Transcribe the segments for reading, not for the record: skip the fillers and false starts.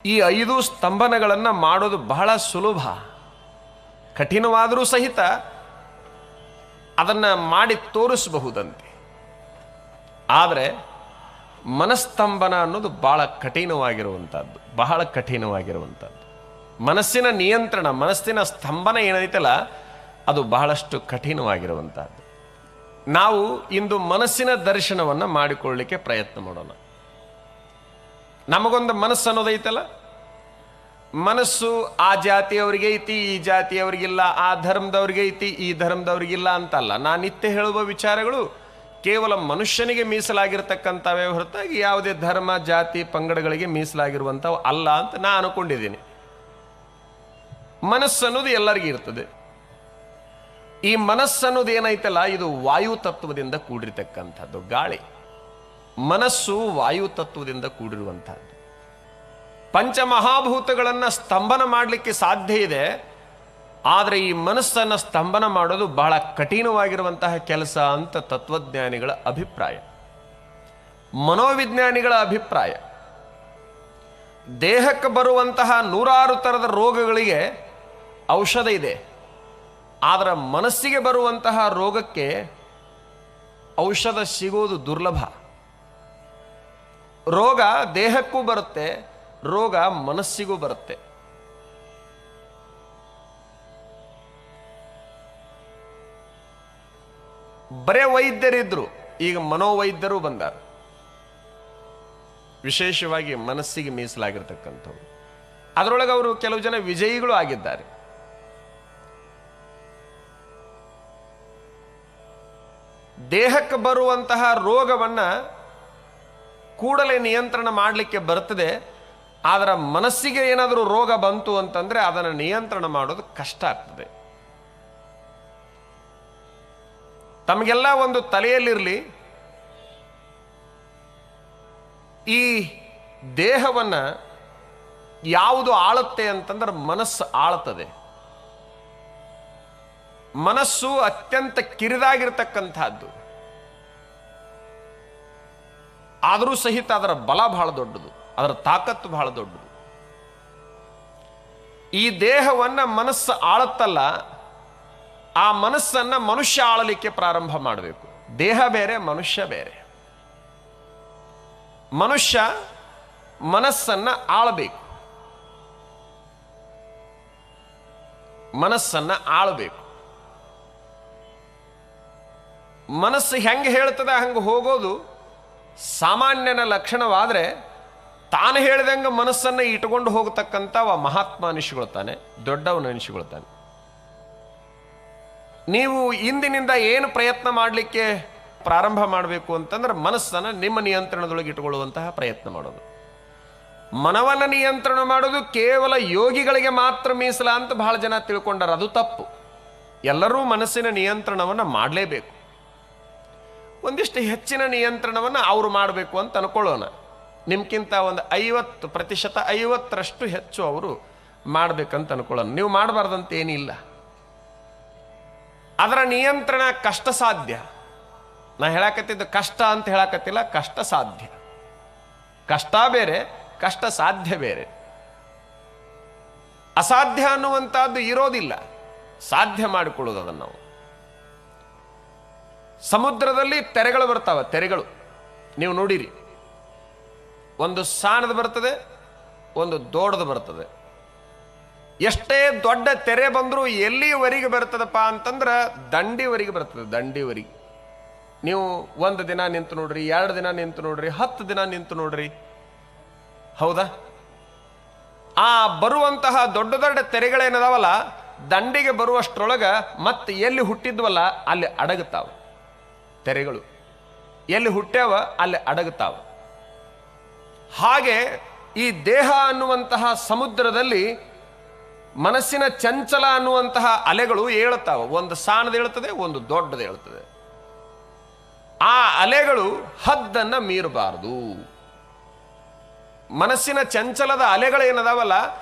ಈ 5 ಸ್ತಂಭನಗಳನ್ನು ಮಾಡೋದು ಬಹಳ ಸುಲಭ, ಕಠಿಣವಾದರೂ ಸಹಿತ ಅದನ್ನು ಮಾಡಿ ತೋರಿಸಬಹುದಂತೆ. ಆದರೆ ಮನಸ್ತಂಭನ ಅನ್ನೋದು ಬಹಳ ಕಠಿಣವಾಗಿರುವಂಥದ್ದು, ಬಹಳ ಕಠಿಣವಾಗಿರುವಂಥದ್ದು. ಮನಸ್ಸಿನ ನಿಯಂತ್ರಣ, ಮನಸ್ಸಿನ ಸ್ತಂಭನ ಏನೈತಲ್ಲ ಅದು ಬಹಳಷ್ಟು ಕಠಿಣವಾಗಿರುವಂಥದ್ದು. ನಾವು ಇಂದು ಮನಸ್ಸಿನ ದರ್ಶನವನ್ನು ಮಾಡಿಕೊಳ್ಳಲಿಕ್ಕೆ ಪ್ರಯತ್ನ ಮಾಡೋಣ. ನಮಗೊಂದು ಮನಸ್ಸು ಅನ್ನೋದೈತಲ್ಲ, ಮನಸ್ಸು ಆ ಜಾತಿಯವರಿಗೆ ಐತಿ, ಈ ಜಾತಿಯವರಿಗಿಲ್ಲ, ಆ ಧರ್ಮದವ್ರಿಗೆ ಐತಿ, ಈ ಧರ್ಮದವ್ರಿಗಿಲ್ಲ ಅಂತಲ್ಲ. ನಾನು ನಿತ್ಯ ಹೇಳುವ ವಿಚಾರಗಳು ಕೇವಲ ಮನುಷ್ಯನಿಗೆ ಮೀಸಲಾಗಿರ್ತಕ್ಕಂಥವೇ ಹೊರತಾಗಿ ಯಾವುದೇ ಧರ್ಮ ಜಾತಿ ಪಂಗಡಗಳಿಗೆ ಮೀಸಲಾಗಿರುವಂಥವು ಅಲ್ಲ ಅಂತ ನಾನು ಅನ್ಕೊಂಡಿದ್ದೀನಿ. ಮನಸ್ಸು ಅನ್ನೋದು ಎಲ್ಲರಿಗೂ ಇರ್ತದೆ. ಈ ಮನಸ್ಸನ್ನೋದು ಏನೈತಲ್ಲ ಇದು ವಾಯು ತತ್ವದಿಂದ ಕೂಡಿರ್ತಕ್ಕಂಥದ್ದು, ಗಾಳಿ. ಮನಸ್ಸು ವಾಯು ತತ್ವದಿಂದ ಕೂಡಿರುವಂತಹದ್ದು. ಪಂಚಮಹಾಭೂತಗಳನ್ನು ಸ್ತಂಭನ ಮಾಡಲಿಕ್ಕೆ ಸಾಧ್ಯ ಇದೆ, ಆದರೆ ಈ ಮನಸ್ಸನ್ನು ಸ್ತಂಭನ ಮಾಡೋದು ಬಹಳ ಕಠಿಣವಾಗಿರುವಂತಹ ಕೆಲಸ ಅಂತ ತತ್ವಜ್ಞಾನಿಗಳ ಅಭಿಪ್ರಾಯ, ಮನೋವಿಜ್ಞಾನಿಗಳ ಅಭಿಪ್ರಾಯ. ದೇಹಕ್ಕೆ ಬರುವಂತಹ 106 ಥರದ ರೋಗಗಳಿಗೆ ಔಷಧ ಇದೆ, ಆದರೆ ಮನಸ್ಸಿಗೆ ಬರುವಂತಹ ರೋಗಕ್ಕೆ ಔಷಧ ಸಿಗೋದು ದುರ್ಲಭ. ರೋಗ ದೇಹಕ್ಕೂ ಬರುತ್ತೆ, ರೋಗ ಮನಸ್ಸಿಗೂ ಬರುತ್ತೆ. ಬರೇ ವೈದ್ಯರಿದ್ರು, ಈಗ ಮನೋವೈದ್ಯರು ಬಂದಾರ, ವಿಶೇಷವಾಗಿ ಮನಸ್ಸಿಗೆ ಮೀಸಲಾಗಿರ್ತಕ್ಕಂಥವ್ರು. ಅದರೊಳಗೆ ಅವರು ಕೆಲವು ಜನ ವಿಜಯಿಗಳು ಆಗಿದ್ದಾರೆ. ದೇಹಕ್ಕೆ ಬರುವಂತಹ ರೋಗವನ್ನು ಕೂಡಲೇ ನಿಯಂತ್ರಣ ಮಾಡಲಿಕ್ಕೆ ಬರ್ತದೆ, ಆದರೆ ಮನಸ್ಸಿಗೆ ಏನಾದರೂ ರೋಗ ಬಂತು ಅಂತಂದ್ರೆ ಅದನ್ನು ನಿಯಂತ್ರಣ ಮಾಡೋದು ಕಷ್ಟ ಆಗ್ತದೆ. ತಮಗೆಲ್ಲ ಒಂದು ತಲೆಯಲ್ಲಿರಲಿ, ಈ ದೇಹವನ್ನು ಯಾವುದು ಆಳುತ್ತೆ ಅಂತಂದ್ರೆ ಮನಸ್ಸು ಆಳುತ್ತದೆ. ಮನಸ್ಸು ಅತ್ಯಂತ ಕಿರಿದಾಗಿರ್ತಕ್ಕಂಥದ್ದು, ಆದರೂ ಸಹಿತ ಅದರ ಬಲ ಬಹಳ ದೊಡ್ಡದು, ಅದರ ತಾಕತ್ತು ಬಹಳ ದೊಡ್ಡದು. ಈ ದೇಹವನ್ನು ಮನಸ್ಸು ಆಳುತ್ತಲ್ಲ, ಆ ಮನಸ್ಸನ್ನ ಮನುಷ್ಯ ಆಳಲಿಕ್ಕೆ ಪ್ರಾರಂಭ ಮಾಡಬೇಕು. ದೇಹ ಬೇರೆ, ಮನುಷ್ಯ ಬೇರೆ. ಮನುಷ್ಯ ಮನಸ್ಸನ್ನ ಆಳಬೇಕು, ಮನಸ್ಸನ್ನ ಆಳಬೇಕು. ಮನಸ್ಸು ಹೆಂಗೆ ಹೇಳ್ತದೆ ಹಂಗೆ ಹೋಗೋದು ಸಾಮಾನ್ಯನ ಲಕ್ಷಣವಾದರೆ, ತಾನು ಹೇಳಿದಂಗೆ ಮನಸ್ಸನ್ನು ಇಟ್ಕೊಂಡು ಹೋಗತಕ್ಕಂಥವ ಮಹಾತ್ಮ ಅನಿಸಿಕೊಳ್ತಾನೆ, ದೊಡ್ಡವನ ಅನಿಸಿಕೊಳ್ತಾನೆ. ನೀವು ಇಂದಿನಿಂದ ಏನು ಪ್ರಯತ್ನ ಮಾಡಲಿಕ್ಕೆ ಪ್ರಾರಂಭ ಮಾಡಬೇಕು ಅಂತಂದ್ರೆ ಮನಸ್ಸನ್ನು ನಿಮ್ಮ ನಿಯಂತ್ರಣದೊಳಗೆ ಇಟ್ಟುಕೊಳ್ಳುವಂತಹ ಪ್ರಯತ್ನ ಮಾಡೋದು. ಮನವನ್ನು ನಿಯಂತ್ರಣ ಮಾಡೋದು ಕೇವಲ ಯೋಗಿಗಳಿಗೆ ಮಾತ್ರ ಮೀಸಲ ಅಂತ ಬಹಳ ಜನ ತಿಳ್ಕೊಂಡಾರ. ಅದು ತಪ್ಪು. ಎಲ್ಲರೂ ಮನಸ್ಸಿನ ನಿಯಂತ್ರಣವನ್ನು ಮಾಡಲೇಬೇಕು. ಒಂದಿಷ್ಟು ಹೆಚ್ಚಿನ ನಿಯಂತ್ರಣವನ್ನು ಅವರು ಮಾಡಬೇಕು ಅಂತ ಅನ್ಕೊಳ್ಳೋಣ. ನಿಮ್ಗಿಂತ ಒಂದು 50%, 50ರಷ್ಟು ಹೆಚ್ಚು ಅವರು ಮಾಡಬೇಕಂತ ಅನ್ಕೊಳ್ಳೋಣ. ನೀವು ಮಾಡಬಾರ್ದಂತ ಏನಿಲ್ಲ. ಅದರ ನಿಯಂತ್ರಣ ಕಷ್ಟ ಸಾಧ್ಯ. ನಾ ಹೇಳಕತ್ತಿದ್ದು ಕಷ್ಟ ಅಂತ ಹೇಳಕತ್ತಿಲ್ಲ, ಕಷ್ಟ ಸಾಧ್ಯ. ಕಷ್ಟ ಬೇರೆ, ಕಷ್ಟ ಸಾಧ್ಯ ಬೇರೆ. ಅಸಾಧ್ಯ ಅನ್ನುವಂಥದ್ದು ಇರೋದಿಲ್ಲ, ಸಾಧ್ಯ ಮಾಡಿಕೊಳ್ಳೋದು ಅದನ್ನು ನಾವು. ಸಮುದ್ರದಲ್ಲಿ ತೆರೆಗಳು ಬರ್ತಾವೆ, ತೆರೆಗಳು ನೀವು ನೋಡಿರಿ. ಒಂದು ಸಣ್ಣದು ಬರ್ತದೆ, ಒಂದು ದೊಡ್ಡದು ಬರ್ತದೆ. ಎಷ್ಟೇ ದೊಡ್ಡ ತೆರೆ ಬಂದರೂ ಎಲ್ಲಿವರೆಗೆ ಬರ್ತದಪ್ಪ ಅಂತಂದ್ರೆ ದಂಡಿವರೆಗೆ ಬರ್ತದೆ, ದಂಡಿವರೆಗೆ. ನೀವು 1 ದಿನ ನಿಂತು ನೋಡ್ರಿ, 2 ದಿನ ನಿಂತು ನೋಡ್ರಿ, 10 ದಿನ ನಿಂತು ನೋಡ್ರಿ, ಹೌದಾ? ಆ ಬರುವಂತಹ ದೊಡ್ಡ ದೊಡ್ಡ ತೆರೆಗಳೇನದಾವಲ್ಲ, ದಂಡಿಗೆ ಬರುವಷ್ಟರೊಳಗ ಮತ್ತೆ ಎಲ್ಲಿ ಹುಟ್ಟಿದ್ವಲ್ಲ ಅಲ್ಲಿ ಅಡಗುತ್ತಾವ ತೆರೆಗಳು. ಎಲ್ಲಿ ಹುಟ್ಟ್ಯಾವ ಅಲ್ಲಿ ಅಡಗುತ್ತಾವ. ಹಾಗೆ ಈ ದೇಹ ಅನ್ನುವಂತಹ ಸಮುದ್ರದಲ್ಲಿ ಮನಸ್ಸಿನ ಚಂಚಲ ಅನ್ನುವಂತಹ ಅಲೆಗಳು ಏಳುತ್ತಾವ. ಒಂದು ಸಣ್ಣದು ಏಳುತ್ತದೆ, ಒಂದು ದೊಡ್ಡದು ಏಳುತ್ತದೆ. ಆ ಅಲೆಗಳು ಹದ್ದನ್ನ ಮೀರಬಾರದು. ಮನಸ್ಸಿನ ಚಂಚಲದ ಅಲೆಗಳೇನದಾವಲ್ಲ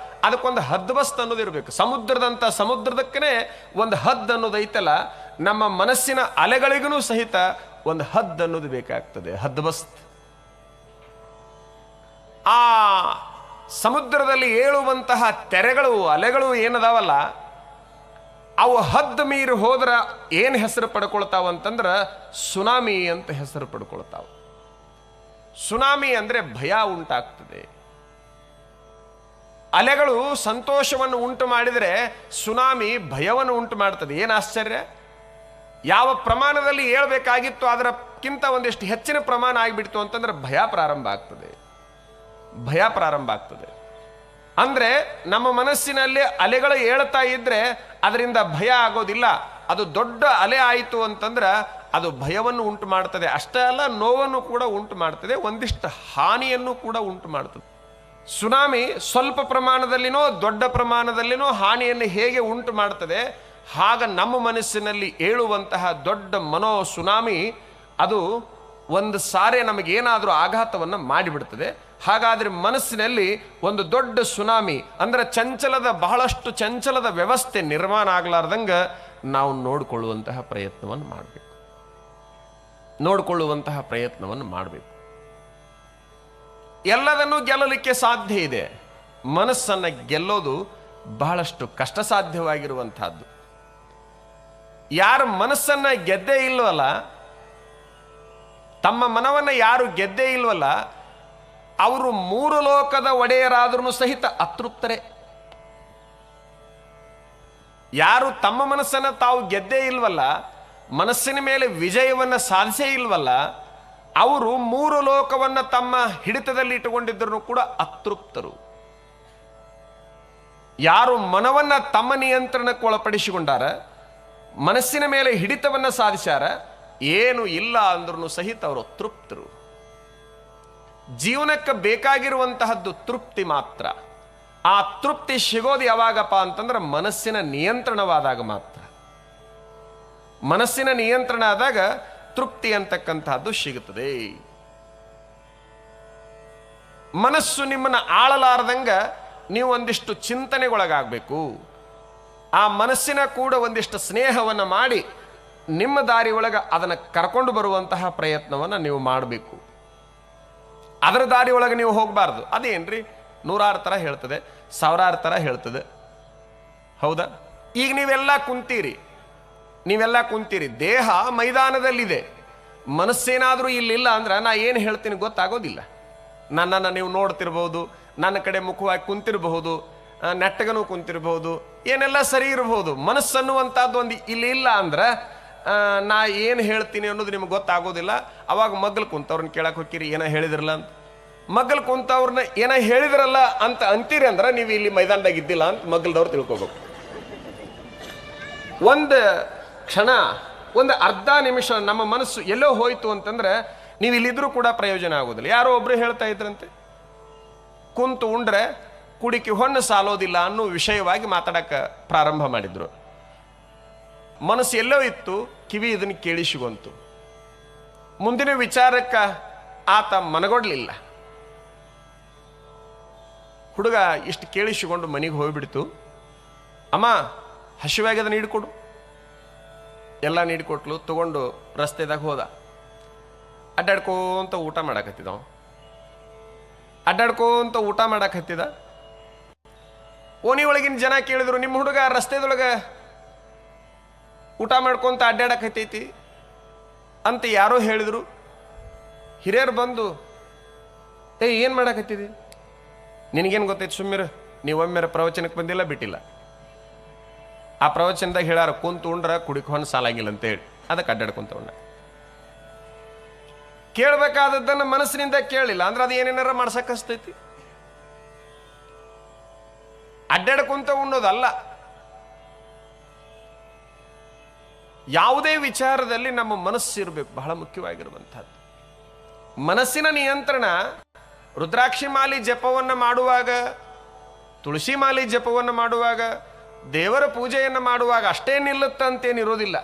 ಅದಕ್ಕೊಂದು ಹದ್ಬಸ್ತ್ ಅನ್ನೋದು ಇರಬೇಕು. ಸಮುದ್ರದಕ್ಕೇ ಒಂದು ಹದ್ದು ಅನ್ನೋದು ಐತಲ್ಲ, ನಮ್ಮ ಮನಸ್ಸಿನ ಅಲೆಗಳಿಗೂ ಸಹಿತ ಒಂದು ಹದ್ದು ಅನ್ನೋದು ಬೇಕಾಗ್ತದೆ, ಹದ್ಬಸ್ತ್. ಆ ಸಮುದ್ರದಲ್ಲಿ ಏಳುವಂತಹ ತೆರೆಗಳು ಅಲೆಗಳು ಏನದಾವಲ್ಲ, ಅವು ಹದ್ದು ಮೀರಿ ಹೋದ್ರ ಏನು ಹೆಸರು ಪಡ್ಕೊಳ್ತಾವಂತಂದ್ರೆ ಸುನಾಮಿ ಅಂತ ಹೆಸರು ಪಡ್ಕೊಳ್ತಾವ. ಸುನಾಮಿ ಅಂದ್ರೆ ಭಯ ಉಂಟಾಗ್ತದೆ. ಅಲೆಗಳು ಸಂತೋಷವನ್ನು ಉಂಟು ಮಾಡಿದರೆ ಸುನಾಮಿ ಭಯವನ್ನು ಉಂಟು ಮಾಡ್ತದೆ. ಏನು ಆಶ್ಚರ್ಯ! ಯಾವ ಪ್ರಮಾಣದಲ್ಲಿ ಏಳಬೇಕಾಗಿತ್ತು ಅದರಕ್ಕಿಂತ ಒಂದಿಷ್ಟು ಹೆಚ್ಚಿನ ಪ್ರಮಾಣ ಆಗಿಬಿಡ್ತು ಅಂತಂದ್ರೆ ಭಯ ಪ್ರಾರಂಭ ಆಗ್ತದೆ. ಭಯ ಪ್ರಾರಂಭ ಆಗ್ತದೆ. ಅಂದ್ರೆ ನಮ್ಮ ಮನಸ್ಸಿನಲ್ಲಿ ಅಲೆಗಳು ಏಳ್ತಾ ಇದ್ರೆ ಅದರಿಂದ ಭಯ ಆಗೋದಿಲ್ಲ. ಅದು ದೊಡ್ಡ ಅಲೆ ಆಯಿತು ಅಂತಂದ್ರೆ ಅದು ಭಯವನ್ನು ಉಂಟು ಮಾಡ್ತದೆ. ಅಷ್ಟೇ ಅಲ್ಲ, ನೋವನ್ನು ಕೂಡ ಉಂಟು ಮಾಡ್ತದೆ, ಒಂದಿಷ್ಟು ಹಾನಿಯನ್ನು ಕೂಡ ಉಂಟು ಮಾಡ್ತದೆ. ಸುನಾಮಿ ಸ್ವಲ್ಪ ಪ್ರಮಾಣದಲ್ಲಿನೋ ದೊಡ್ಡ ಪ್ರಮಾಣದಲ್ಲಿನೋ ಹಾನಿಯನ್ನು ಹೇಗೆ ಉಂಟು ಮಾಡ್ತದೆ, ಆಗ ನಮ್ಮ ಮನಸ್ಸಿನಲ್ಲಿ ಏಳುವಂತಹ ದೊಡ್ಡ ಮನೋ ಸುನಾಮಿ ಅದು ಒಂದು ಸಾರೆ ನಮಗೇನಾದರೂ ಆಘಾತವನ್ನು ಮಾಡಿಬಿಡ್ತದೆ. ಹಾಗಾದ್ರೆ ಮನಸ್ಸಿನಲ್ಲಿ ಒಂದು ದೊಡ್ಡ ಸುನಾಮಿ ಅಂದ್ರೆ ಬಹಳಷ್ಟು ಚಂಚಲದ ವ್ಯವಸ್ಥೆ ನಿರ್ಮಾಣ ಆಗಲಾರ್ದಂಗೆ ನಾವು ನೋಡಿಕೊಳ್ಳುವಂತಹ ಪ್ರಯತ್ನವನ್ನು ಮಾಡಬೇಕು. ಎಲ್ಲದನ್ನೂ ಗೆಲ್ಲಲಿಕ್ಕೆ ಸಾಧ್ಯ ಇದೆ. ಮನಸ್ಸನ್ನು ಗೆಲ್ಲೋದು ಬಹಳಷ್ಟು ಕಷ್ಟ ಸಾಧ್ಯವಾಗಿರುವಂತಹದ್ದು. ಯಾರು ಮನಸ್ಸನ್ನ ಗೆದ್ದೇ ಇಲ್ವಲ್ಲ, ತಮ್ಮ ಮನವನ್ನು ಯಾರು ಗೆದ್ದೇ ಇಲ್ವಲ್ಲ, ಅವರು ಮೂರು ಲೋಕದ ಒಡೆಯರಾದ್ರೂ ಸಹಿತ ಅತೃಪ್ತರೇ. ಯಾರು ತಮ್ಮ ಮನಸ್ಸನ್ನು ತಾವು ಗೆದ್ದೇ ಇಲ್ವಲ್ಲ, ಮನಸ್ಸಿನ ಮೇಲೆ ವಿಜಯವನ್ನು ಸಾಧಿಸೇ ಇಲ್ವಲ್ಲ, ಅವರು ಮೂರು ಲೋಕವನ್ನು ತಮ್ಮ ಹಿಡಿತದಲ್ಲಿ ಇಟ್ಟುಕೊಂಡಿದ್ದರೂ ಕೂಡ ಅತೃಪ್ತರು. ಯಾರು ಮನವನ್ನ ತಮ್ಮ ನಿಯಂತ್ರಣಕ್ಕೆ ಒಳಪಡಿಸಿಕೊಂಡಾರ, ಮನಸ್ಸಿನ ಮೇಲೆ ಹಿಡಿತವನ್ನು ಸಾಧಿಸ್ಯಾರ, ಏನು ಇಲ್ಲ ಅಂದ್ರೂ ಸಹಿತ ಅವರು ತೃಪ್ತರು. ಜೀವನಕ್ಕೆ ಬೇಕಾಗಿರುವಂತಹದ್ದು ತೃಪ್ತಿ ಮಾತ್ರ. ಆ ತೃಪ್ತಿ ಸಿಗೋದು ಯಾವಾಗಪ್ಪ ಅಂತಂದ್ರೆ ಮನಸ್ಸಿನ ನಿಯಂತ್ರಣವಾದಾಗ ಮಾತ್ರ. ಮನಸ್ಸಿನ ನಿಯಂತ್ರಣ ಆದಾಗ ತೃಪ್ತಿ ಅಂತಕ್ಕಂತಹದ್ದು ಸಿಗುತ್ತದೆ. ಮನಸ್ಸು ನಿಮ್ಮನ್ನು ಆಳಲಾರದಂಗ ನೀವು ಒಂದಿಷ್ಟು ಚಿಂತನೆಗೊಳಗಾಗಬೇಕು. ಆ ಮನಸ್ಸಿನ ಕೂಡ ಒಂದಿಷ್ಟು ಸ್ನೇಹವನ್ನು ಮಾಡಿ ನಿಮ್ಮ ದಾರಿ ಒಳಗೆ ಅದನ್ನು ಕರ್ಕೊಂಡು ಬರುವಂತಹ ಪ್ರಯತ್ನವನ್ನು ನೀವು ಮಾಡಬೇಕು. ಅದರ ದಾರಿ ಒಳಗೆ ನೀವು ಹೋಗಬಾರ್ದು. ಅದೇನ್ರಿ, ನೂರಾರು ಥರ ಹೇಳ್ತದೆ, ಸಾವಿರಾರು ಥರ ಹೇಳ್ತದೆ, ಹೌದಾ? ಈಗ ನೀವೆಲ್ಲ ಕುಂತೀರಿ, ದೇಹ ಮೈದಾನದಲ್ಲಿದೆ, ಮನಸ್ಸೇನಾದರೂ ಇಲ್ಲಿಲ್ಲ ಅಂದ್ರೆ ನಾ ಏನು ಹೇಳ್ತೀನಿ ಗೊತ್ತಾಗೋದಿಲ್ಲ. ನನ್ನನ್ನು ನೀವು ನೋಡ್ತಿರ್ಬೋದು, ನನ್ನ ಕಡೆ ಮುಖವಾಗಿ ಕುಂತಿರಬಹುದು, ನೆಟ್ಟಗನೂ ಕುಂತಿರಬಹುದು, ಏನೆಲ್ಲ ಸರಿ ಇರಬಹುದು. ಮನಸ್ಸನ್ನುವಂಥದ್ದು ಒಂದು ಇಲ್ಲಿ ಇಲ್ಲ ಅಂದ್ರೆ ನಾ ಏನು ಹೇಳ್ತೀನಿ ಅನ್ನೋದು ನಿಮ್ಗೆ ಗೊತ್ತಾಗೋದಿಲ್ಲ. ಅವಾಗ ಮಗ್ಗಲು ಕುಂತವ್ರನ್ನ ಕೇಳಕ್ಕೆ ಹೋಗ್ತೀರಿ, ಏನೋ ಹೇಳಿದ್ರಲ್ಲ ಅಂತ. ಮಗ್ಗಲು ಕುಂತವ್ರನ್ನ ಏನೋ ಹೇಳಿದ್ರಲ್ಲ ಅಂತ ಅಂತೀರಿ ಅಂದ್ರೆ ನೀವು ಇಲ್ಲಿ ಮೈದಾನದಾಗ ಇದ್ದಿಲ್ಲ ಅಂತ ಮಗ್ಗಲ್ದವ್ರು ತಿಳ್ಕೊಬೇಕು. ಒಂದು ಕ್ಷಣ, ಒಂದು ಅರ್ಧ ನಿಮಿಷ ನಮ್ಮ ಮನಸ್ಸು ಎಲ್ಲೋ ಹೋಯ್ತು ಅಂತಂದ್ರೆ ನೀವು ಇಲ್ಲಿದ್ರೂ ಕೂಡ ಪ್ರಯೋಜನ ಆಗೋದಿಲ್ಲ. ಯಾರೋ ಒಬ್ರು ಹೇಳ್ತಾ ಇದ್ರಂತೆ, ಕುಂತು ಉಂಡ್ರೆ ಕುಡಿಕೆ ಹೊಣ್ಣು ಸಾಲೋದಿಲ್ಲ ಅನ್ನೋ ವಿಷಯವಾಗಿ ಮಾತಾಡಕ್ಕೆ ಪ್ರಾರಂಭ ಮಾಡಿದ್ರು. ಮನಸ್ಸು ಎಲ್ಲೋ ಇತ್ತು, ಕಿವಿ ಇದನ್ನು ಕೇಳಿಸಿಕೊಂತು. ಮುಂದಿನ ವಿಚಾರಕ್ಕೆ ಆತ ಮನಗೊಡ್ಲಿಲ್ಲ. ಹುಡುಗ ಇಷ್ಟು ಕೇಳಿಸಿಕೊಂಡು ಮನೆಗೆ ಹೋಗ್ಬಿಡ್ತು. ಅಮ್ಮ ಹಸಿವಾಗಿ ಅದನ್ನು ನೀಡಿಕೊಡು, ಎಲ್ಲ ನೀಡಿಕೊಟ್ಲು. ತಗೊಂಡು ರಸ್ತೆದಾಗ ಹೋದ. ಅಡ್ಡಾಡ್ಕೋಂತ ಊಟ ಮಾಡಕತ್ತಿದ. ಓಣಿ ಒಳಗಿನ ಜನ ಕೇಳಿದ್ರು, ನಿಮ್ಮ ಹುಡುಗ ರಸ್ತೆದೊಳಗೆ ಊಟ ಮಾಡ್ಕೊಂತ ಅಡ್ಡಾಡಕತ್ತೈತಿ ಅಂತ ಯಾರೋ ಹೇಳಿದ್ರು. ಹಿರಿಯರು ಬಂದು, ಏನು ಮಾಡಕತ್ತಿದಿ, ನಿನಗೇನು ಗೊತ್ತೈತಿ, ಸುಮ್ಮಿರು, ನೀವೊಮ್ಮೆರ ಪ್ರವಚನಕ್ಕೆ ಬಂದಿಲ್ಲ ಬಿಟ್ಟಿಲ್ಲ. ಆ ಪ್ರವಚನದಾಗ ಹೇಳಾರ ಕುಂತು ಉಂಡ್ರ ಕುಡಿಕ್ ಹೊನ್ ಸಾಲಾಗಿಲ್ಲ ಅಂತೇಳಿ, ಅದಕ್ಕೆ ಅಡ್ಡಾಡ್ಕೊಂತ ಉಂಡ. ಕೇಳಬೇಕಾದದ್ದನ್ನು ಮನಸ್ಸಿನಿಂದ ಕೇಳಿಲ್ಲ ಅಂದ್ರೆ ಅದು ಏನೇನಾರ ಮಾಡ್ಸಕ್ ಹಸ್ತೈತಿ. ಅಡ್ಡಾಡ್ಕೊಂತ ಉಣ್ಣೋದಲ್ಲ. ಯಾವುದೇ ವಿಚಾರದಲ್ಲಿ ನಮ್ಮ ಮನಸ್ಸು ಇರಬೇಕು, ಬಹಳ ಮುಖ್ಯವಾಗಿರುವಂತಹದ್ದು. ಮನಸ್ಸಿನ ನಿಯಂತ್ರಣ ರುದ್ರಾಕ್ಷಿ ಮಾಲಿ ಜಪವನ್ನು ಮಾಡುವಾಗ, ತುಳಸಿ ಮಾಲಿ ಜಪವನ್ನು ಮಾಡುವಾಗ, ದೇವರ ಪೂಜೆಯನ್ನು ಮಾಡುವಾಗ ಅಷ್ಟೇ ನಿಲ್ಲುತ್ತಂತೇನಿರೋದಿಲ್ಲ.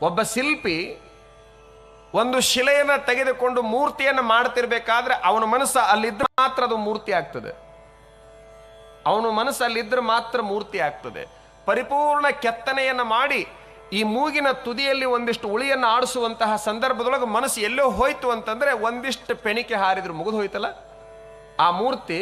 ಒಬ್ಬ ಶಿಲ್ಪಿ ಒಂದು ಶಿಲೆಯನ್ನು ತೆಗೆದುಕೊಂಡು ಮೂರ್ತಿಯನ್ನು ಮಾಡ್ತಿರ್ಬೇಕಾದ್ರೆ ಅವನ ಮನಸ್ಸು ಅಲ್ಲಿದ್ರೆ ಮಾತ್ರ ಅದು ಮೂರ್ತಿ ಆಗ್ತದೆ. ಅವನ ಮನಸ್ಸು ಅಲ್ಲಿದ್ರೆ ಮಾತ್ರ ಮೂರ್ತಿ ಆಗ್ತದೆ. ಪರಿಪೂರ್ಣ ಕೆತ್ತನೆಯನ್ನು ಮಾಡಿ ಈ ಮೂಗಿನ ತುದಿಯಲ್ಲಿ ಒಂದಿಷ್ಟು ಉಳಿಯನ್ನು ಆಡಿಸುವಂತಹ ಸಂದರ್ಭದೊಳಗೆ ಮನಸ್ಸು ಎಲ್ಲೋ ಹೋಯ್ತು ಅಂತಂದ್ರೆ ಒಂದಿಷ್ಟು ಪೆಣಿಕೆ ಹಾರಿದ್ರು ಮುಗಿದು ಹೋಯ್ತಲ್ಲ, ಆ ಮೂರ್ತಿ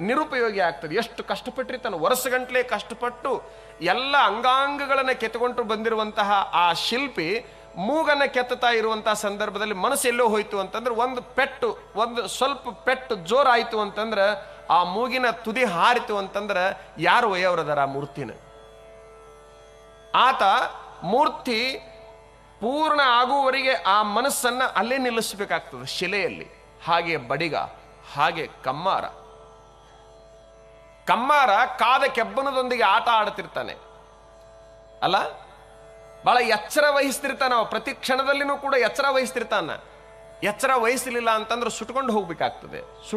ನಿರುಪಯೋಗಿ ಆಗ್ತದೆ. ಎಷ್ಟು ಕಷ್ಟಪಟ್ಟಿರ್ತಾನೆ, ವರ್ಷಗಂಟ್ಲೆ ಕಷ್ಟಪಟ್ಟು ಎಲ್ಲ ಅಂಗಾಂಗಗಳನ್ನು ಕೆತ್ತಕೊಂಡು ಬಂದಿರುವಂತಹ ಆ ಶಿಲ್ಪಿ ಮೂಗನ್ನು ಕೆತ್ತುತ್ತಾ ಇರುವಂತಹ ಸಂದರ್ಭದಲ್ಲಿ ಮನಸ್ಸು ಎಲ್ಲೋ ಹೋಯ್ತು ಅಂತಂದ್ರೆ, ಒಂದು ಸ್ವಲ್ಪ ಪೆಟ್ಟು ಜೋರಾಯಿತು ಅಂತಂದ್ರೆ ಆ ಮೂಗಿನ ತುದಿ ಹಾರಿತು ಅಂತಂದ್ರೆ ಯಾರು ಒಯ್ಯವ್ರದಾರ ಆ ಮೂರ್ತಿನ? ಆತ ಮೂರ್ತಿ ಪೂರ್ಣ ಆಗುವವರೆಗೆ ಆ ಮನಸ್ಸನ್ನ ಅಲ್ಲೇ ನಿಲ್ಲಿಸಬೇಕಾಗ್ತದೆ ಶಿಲೆಯಲ್ಲಿ. ಹಾಗೆ ಬಡಿಗ, ಹಾಗೆ ಕಮ್ಮಾರ ಕಾದ ಕೆಬ್ಬನದೊಂದಿಗೆ ಆಟ ಆಡ್ತಿರ್ತಾನೆ ಅಲ್ಲ, ಬಹಳ ಎಚ್ಚರ ವಹಿಸ್ತಿರ್ತಾನ. ಪ್ರತಿ ಕ್ಷಣದಲ್ಲಿನೂ ಕೂಡ ಎಚ್ಚರ ವಹಿಸ್ತಿರ್ತಾನ. ಎಚ್ಚರ ವಹಿಸಲಿಲ್ಲ ಅಂತಂದ್ರೆ ಸುಟ್ಕೊಂಡು ಹೋಗ್ಬೇಕಾಗ್ತದೆ.